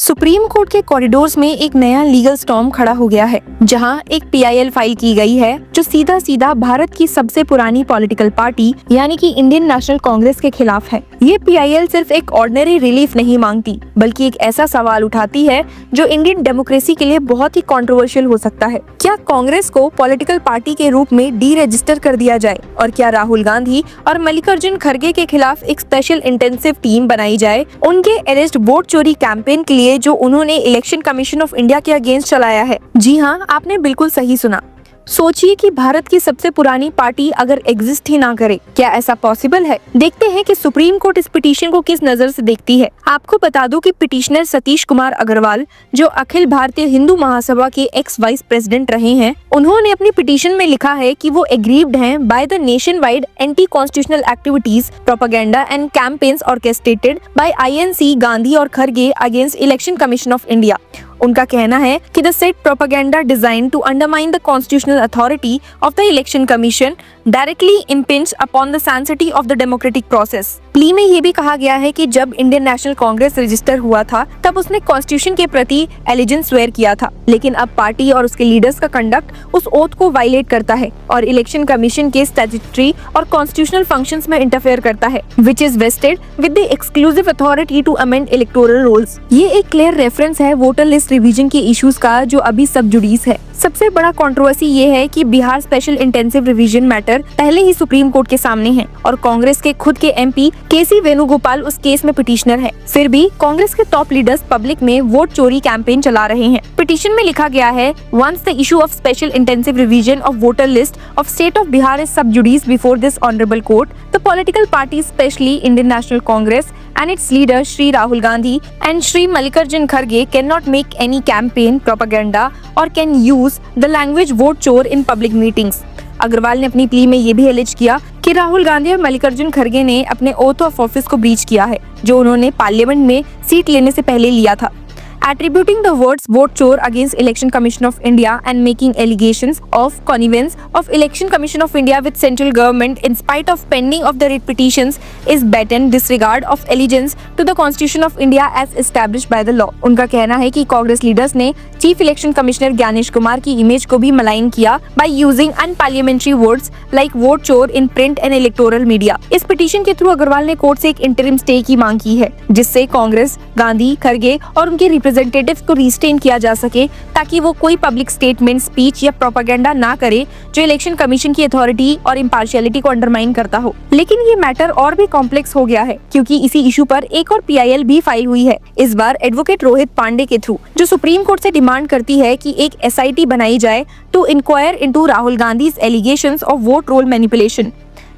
Supreme court के corridors में एक नया लीगल स्टॉर्म खड़ा हो गया है, जहां एक पीआईएल फाइल की गई है जो सीधा सीधा भारत की सबसे पुरानी पॉलिटिकल पार्टी यानी कि इंडियन नेशनल कांग्रेस के खिलाफ है। ये पीआईएल सिर्फ एक ऑर्डिनरी रिलीफ नहीं मांगती, बल्कि एक ऐसा सवाल उठाती है जो इंडियन डेमोक्रेसी के लिए बहुत ही कंट्रोवर्शियल हो सकता है। क्या कांग्रेस को पॉलिटिकल पार्टी के रूप में डी रजिस्टर कर दिया जाए और क्या राहुल गांधी और मल्लिकार्जुन खड़गे के खिलाफ एक स्पेशल इंटेंसिव टीम बनाई जाए उनके अरेस्ट वोट चोरी कैंपेन के लिए जो उन्होंने इलेक्शन कमीशन ऑफ इंडिया के अगेंस्ट चलाया है। जी हाँ, आपने बिल्कुल सही सुना। सोचिए कि भारत की सबसे पुरानी पार्टी अगर एग्जिस्ट ही ना करे, क्या ऐसा पॉसिबल है? देखते हैं कि सुप्रीम कोर्ट इस पिटीशन को किस नजर से देखती है। आपको बता दूं कि पिटीशनर सतीश कुमार अग्रवाल, जो अखिल भारतीय हिंदू महासभा के एक्स वाइस प्रेसिडेंट रहे हैं, उन्होंने अपनी पिटीशन में लिखा है कि वो एग्रीव्ड हैं by the nation wide anti constitutional activities, propaganda and campaigns orchestrated by INC, Gandhi और खड़गे against Election Commission of India. उनका कहना है कि the set propaganda design to undermine the constitutional authority of the election commission directly impinge upon the sanctity of the democratic process. Plea में ये भी कहा गया है कि जब इंडियन नेशनल कांग्रेस रजिस्टर हुआ था तब उसने कॉन्स्टिट्यूशन के प्रति एलिजेंस स्वेयर किया था, लेकिन अब पार्टी और उसके लीडर्स का कंडक्ट उस ओथ को वायलेट करता है और इलेक्शन कमीशन के स्टैट्यूटरी और कॉन्स्टिट्यूशनल फंक्शंस में इंटरफेयर करता है, which is vested with the exclusive authority to amend electoral rules. ये एक क्लियर रेफरेंस है वोटर लिस्ट रिवीजन के इश्यूज का जो अभी सब जुडीज है। सबसे बड़ा कंट्रोवर्सी ये है कि Bihar special intensive revision matter पहले ही सुप्रीम कोर्ट के सामने है और कांग्रेस के खुद के एमपी केसी वेणुगोपाल उस केस में पिटिशनर है। फिर भी कांग्रेस के टॉप लीडर्स पब्लिक में वोट चोरी कैंपेन चला रहे हैं। पिटिशन में लिखा गया है, once the issue of special intensive revision of voter list of state of Bihar is sub judice before this honourable court, the political party specially Indian National Congress and its leader Shri Rahul Gandhi and Shri Mallikarjun Kharge cannot make any campaign propaganda or can use the language vote chore in public meetings। Agarwal ने अपनी plea में ये भी एलिज किया कि राहुल गांधी और मल्लिकार्जुन खड़गे ने अपने ओथ ऑफ ऑफिस को ब्रीच किया है जो उन्होंने पार्लियामेंट में सीट लेने से पहले लिया था। Attributing the words vote chore against Election Commission of India and making allegations of connivance of Election Commission of India with central government in spite of pending of the writ petitions is blatant disregard of allegiance to the Constitution of India as established by the law। उनका कहना है कि Congress leaders ने chief election commissioner Gyanesh Kumar की image को भी malign किया by using unparliamentary words like vote chore in print and electoral media। इस पिटीशन के थ्रू अग्रवाल ने कोर्ट से एक इंटरिम स्टे की मांग की है, जिससे कांग्रेस, गांधी, खड़गे और उनके रिप्रेजेंटेटिव्स को रिस्टेन किया जा सके ताकि वो कोई पब्लिक स्टेटमेंट, स्पीच या प्रोपेगेंडा ना करे जो इलेक्शन कमीशन की अथॉरिटी और इम्पार्शियलिटी को अंडरमाइन करता हो। लेकिन ये मैटर और भी कॉम्प्लेक्स हो गया है क्योंकि इसी इशू पर एक और पीआईएल भी फाइल हुई है, इस बार एडवोकेट रोहित पांडे के थ्रू, जो सुप्रीम कोर्ट से डिमांड करती है कि एक एसआईटी बनाई जाए to inquire into Rahul Gandhi's allegations of vote roll manipulation.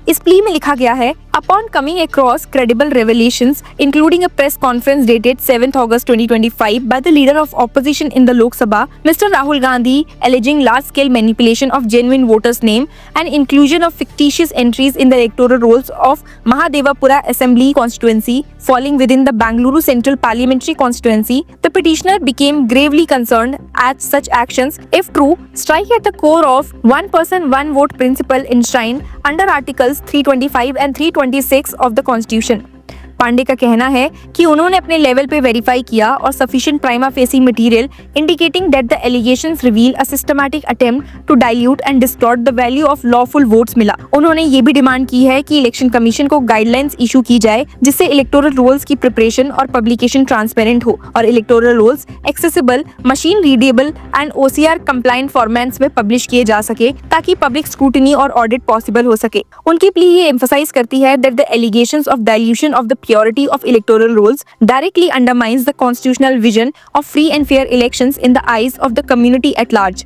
इस प्ली में लिखा गया है, upon coming across credible revelations including a press conference dated 7th August 2025 by the leader of opposition in the Lok Sabha, Mr. Rahul Gandhi, alleging large-scale manipulation of genuine voters' name and inclusion of fictitious entries in the electoral rolls of Mahadevapura Assembly constituency falling within the Bangalore Central Parliamentary constituency, the petitioner became gravely concerned at such actions, if true, strike at the core of one person one vote principle enshrined under Articles 325 and 326 of the Constitution। Pandey का कहना है कि उन्होंने अपने level पे verify किया और sufficient prima facie material indicating that the allegations reveal a systematic attempt to dilute and distort the value of lawful votes मिला। उन्होंने ये भी डिमांड की है कि इलेक्शन कमीशन को गाइडलाइंस इशू की जाए जिससे इलेक्टोरल रोल्स की प्रिपरेशन और पब्लिकेशन ट्रांसपेरेंट हो और electoral rolls accessible, machine readable and OCR compliant formats में पब्लिश किए जा सके ताकि पब्लिक स्क्रूटनी और ऑडिट पॉसिबल हो सके। उनकी प्ली ये एम्फसाइज करती है that the allegations of dilution of the purity of electoral rolls directly undermines the constitutional vision of free and fair elections in the eyes of the community at large।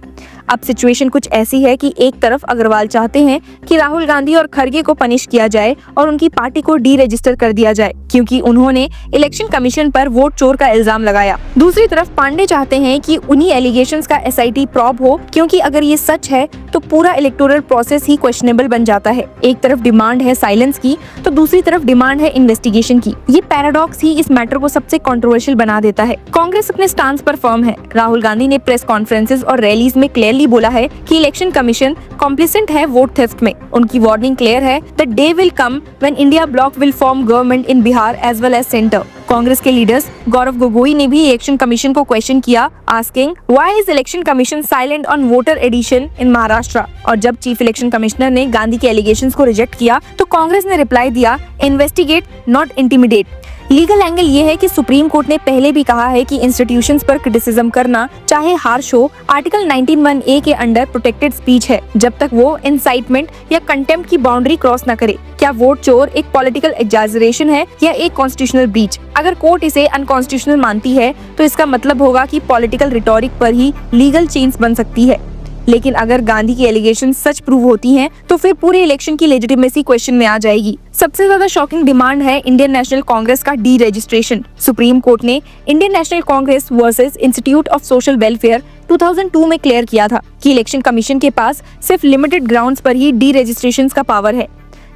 अब situation कुछ ऐसी है कि एक तरफ अग्रवाल चाहते हैं कि राहुल गांधी और खड़गे को पनिश किया जाए और उनकी पार्टी को डी रजिस्टर कर दिया जाए क्योंकि उन्होंने इलेक्शन कमीशन पर वोट चोर का इल्जाम लगाया। दूसरी तरफ पांडे चाहते हैं कि उन्हीं एलिगेशंस का एसआईटी प्रॉब हो क्योंकि अगर ये सच है तो पूरा इलेक्टोरल प्रोसेस ही क्वेश्चनेबल बन जाता है। एक तरफ डिमांड है साइलेंस की तो दूसरी तरफ डिमांड है इन्वेस्टिगेशन की। ये पैराडॉक्स ही इस मैटर को सबसे कंट्रोवर्शियल बना देता है। कांग्रेस अपने स्टांस पर फर्म है। राहुल गांधी ने प्रेस कॉन्फ्रेंसेस और रैलीज में क्लियरली बोला है कि इलेक्शन कमीशन कॉम्प्लिसेंट है वोट थेफ्ट में। उनकी वार्निंग क्लियर है, the day will come when India bloc will form government in Bihar as well as centre. Congress के लीडर्स गौरव गोगोई ने भी इलेक्शन कमीशन को क्वेश्चन किया, asking why is election commission silent on voter addition in Maharashtra. और जब chief election commissioner ने गांधी के allegations को रिजेक्ट किया तो कांग्रेस ने रिप्लाई दिया, investigate not intimidate. Legal angle ये है कि सुप्रीम कोर्ट ने पहले भी कहा है कि इंस्टीट्यूशंस पर क्रिटिसिज्म करना चाहे हार्श हो, आर्टिकल 19(1)(a) के अंडर प्रोटेक्टेड स्पीच है जब तक वो इंसाइटमेंट या कंटेम्प्ट की बाउंड्री क्रॉस न करे। क्या वोट चोर एक पॉलिटिकल एग्जैजरेशन है या एक कॉन्स्टिट्यूशनल ब्रीच? अगर कोर्ट इसे अनकॉन्स्टिट्यूशनल मानती है तो इसका मतलब होगा कि पॉलिटिकल रिटोरिक पर ही लीगल चेंज बन सकती है। लेकिन अगर गांधी की एलिगेशन सच प्रूव होती हैं, तो फिर पूरे इलेक्शन की लेजिटिमेसी क्वेश्चन में आ जाएगी। सबसे ज्यादा शॉकिंग डिमांड है इंडियन नेशनल कांग्रेस का डी रजिस्ट्रेशन। सुप्रीम कोर्ट ने Indian National Congress versus institute of social welfare 2002 में क्लियर किया था कि इलेक्शन कमीशन के पास सिर्फ लिमिटेड ग्राउंड्स पर ही डी रजिस्ट्रेशन का पावर है,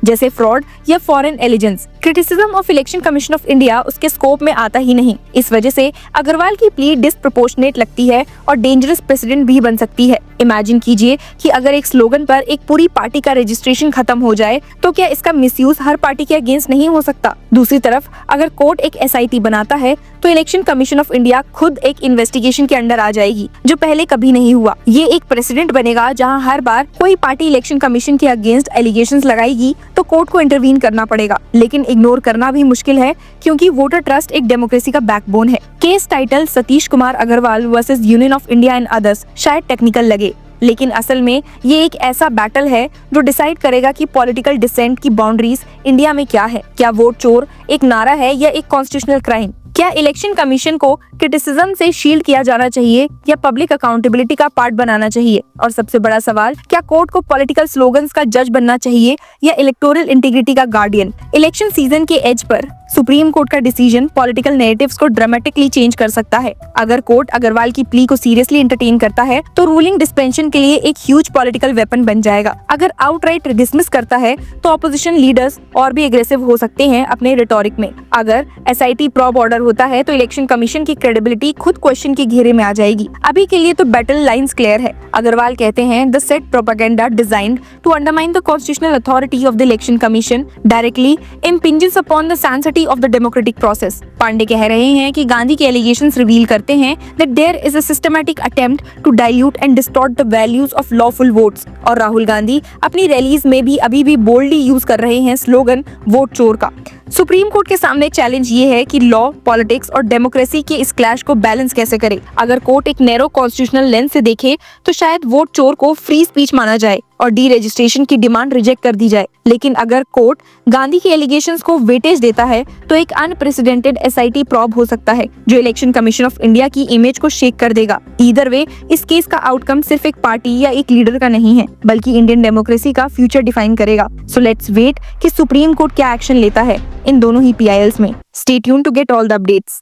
जैसे फ्रॉड या foreign allegiance. Criticism of election Commission of India उसके स्कोप में आता ही नहीं। इस वजह से अग्रवाल की प्ली डिस्प्रोपोर्शनेट लगती है और डेंजरस प्रेसिडेंट भी बन सकती है। इमेजिन कीजिए कि अगर एक स्लोगन पर एक पूरी पार्टी का रजिस्ट्रेशन खत्म हो जाए तो क्या इसका मिसयूज हर पार्टी के अगेंस्ट नहीं हो सकता? दूसरी तरफ अगर कोर्ट एक SIT बनाता है तो इलेक्शन कमीशन ऑफ इंडिया खुद एक इन्वेस्टिगेशन के अंडर आ जाएगी, जो पहले कभी नहीं हुआ। ये एक प्रेसिडेंट बनेगा जहां हर बार कोई पार्टी इलेक्शन कमीशन के अगेंस्ट एलिगेशंस लगाएगी तो कोर्ट को इंटरवीन करना पड़ेगा। लेकिन इग्नोर करना भी मुश्किल है क्योंकि वोटर ट्रस्ट एक डेमोक्रेसी का बैकबोन है। Case title Satish Kumar Agarwal versus Union of India and others शायद टेक्निकल लगे, लेकिन असल में ये एक ऐसा बैटल है जो डिसाइड करेगा कि पॉलिटिकल डिसेंट की बाउंड्रीज इंडिया में क्या है। क्या वोट चोर एक नारा है या एक कॉन्स्टिट्यूशनल क्राइम? क्या इलेक्शन कमीशन को क्रिटिसिज्म से शील्ड किया जाना चाहिए या पब्लिक अकाउंटेबिलिटी का पार्ट बनाना चाहिए? और सबसे बड़ा सवाल, क्या कोर्ट को पॉलिटिकल स्लोगन्स का जज बनना चाहिए या इलेक्टोरल इंटीग्रिटी का गार्डियन? इलेक्शन सीजन के एज पर सुप्रीम कोर्ट का डिसीजन पॉलिटिकल नैरेटिव्स को ड्रामेटिकली चेंज कर सकता है। अगर कोर्ट अग्रवाल की प्ली को सीरियसली एंटरटेन करता है तो रूलिंग डिस्पेंशन के लिए एक ह्यूज पॉलिटिकल वेपन बन जाएगा। अगर आउटराइट डिसमिस करता है तो ऑपोजिशन लीडर्स और भी एग्रेसिव हो सकते हैं अपने रिटोरिक में। अगर SIT प्रॉब ऑर्डर होता है तो इलेक्शन कमीशन की क्रेडिबिलिटी खुद क्वेश्चन के घेरे में आ जाएगी। अभी के लिए तो बैटल लाइंस क्लियर है। अग्रवाल कहते हैं the set propaganda designed to undermine the constitutional authority of the election commission directly impinges upon the sanctity of the democratic process. Pandey कह रहे हैं कि गांधी के एलिगेशंस रिवील करते हैं that there is a systematic attempt to dilute and distort the values of lawful votes. और राहुल गांधी अपनी rallies में भी अभी भी बोल्डली यूज कर रहे हैं स्लोगन वोट चोर का। सुप्रीम कोर्ट के सामने चैलेंज ये है कि लॉ, पॉलिटिक्स और डेमोक्रेसी के इस क्लैश को बैलेंस कैसे करे। अगर कोर्ट एक नैरो कॉन्स्टिट्यूशनल लेंस से देखे तो शायद वोट चोर को फ्री स्पीच माना जाए और डी रजिस्ट्रेशन की डिमांड रिजेक्ट कर दी जाए। लेकिन अगर कोर्ट गांधी के एलिगेशंस को वेटेज देता है तो एक अनप्रेसिडेंटेड SIT प्रॉब हो सकता है जो इलेक्शन कमीशन ऑफ इंडिया की इमेज को शेक कर देगा। ईदर वे इस केस का आउटकम सिर्फ एक पार्टी या एक लीडर का नहीं है बल्कि इंडियन डेमोक्रेसी का फ्यूचर डिफाइन करेगा। सो लेट्स वेट कि सुप्रीम कोर्ट क्या एक्शन लेता है इन दोनों ही PILs में। Stay tuned to get all the updates.